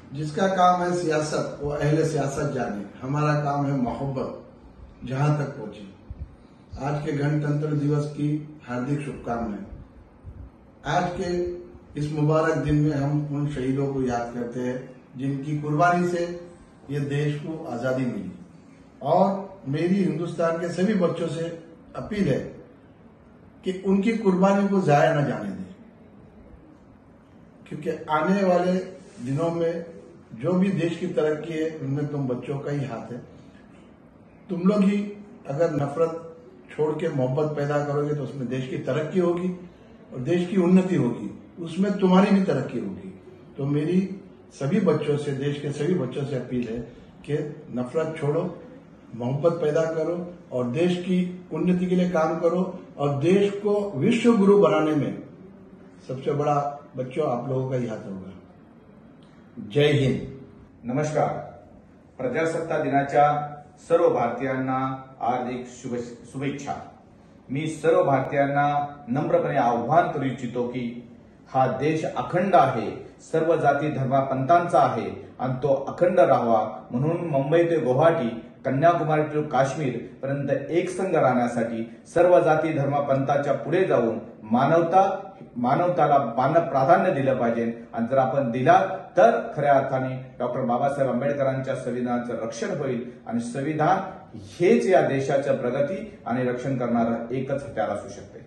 जिसका काम है सियासत वो अहले सियासत जाने, हमारा काम है मोहब्बत जहां तक पहुंचे। आज के गणतंत्र दिवस की हार्दिक शुभकामनाएं। आज के इस मुबारक दिन में हम उन शहीदों को याद करते हैं जिनकी कुर्बानी से ये देश को आजादी मिली। और मेरी हिंदुस्तान के सभी बच्चों से अपील है कि उनकी कुर्बानी को जाया न जाने दें, क्योंकि आने वाले दिनों में जो भी देश की तरक्की है उनमें तुम बच्चों का ही हाथ है। तुम लोग ही अगर नफरत छोड़ के मोहब्बत पैदा करोगे तो उसमें देश की तरक्की होगी और देश की उन्नति होगी, उसमें तुम्हारी भी तरक्की होगी। तो मेरी सभी बच्चों से, देश के सभी बच्चों से अपील है कि नफरत छोड़ो, मोहब्बत पैदा करो और देश की उन्नति के लिए काम करो। और देश को विश्व गुरु बनाने में सबसे बड़ा बच्चों आप लोगों का ही हाथ होगा। जय हिंद। नमस्कार। प्रजासत्ताक दिनाच्या सर्व भारतीयांना हार्दिक शुभेच्छा। मी सर्व भारतीयांना नम्रपणे आव्हान करू इच्छितो की हा देश अखंड आहे, सर्व जाती धर्मपंथांचा आहे आणि तो अखंड राहावा म्हणून मुंबई ते गुवाहाटी, कन्याकुमारी ते काश्मीर पर्यंत एक संघ राहण्यासाठी सर्व जाती धर्मपंथाच्या पुढे जाऊन मानवताला प्राधान्य दिलं पाहिजे। आणि जर आपण दिला तर खऱ्या अर्थाने डॉक्टर बाबासाहेब आंबेडकरांच्या संविधानाचं रक्षण होईल आणि संविधान हेच या देशाच्या प्रगती आणि रक्षण करणारं एकच हत्यार असू शकते।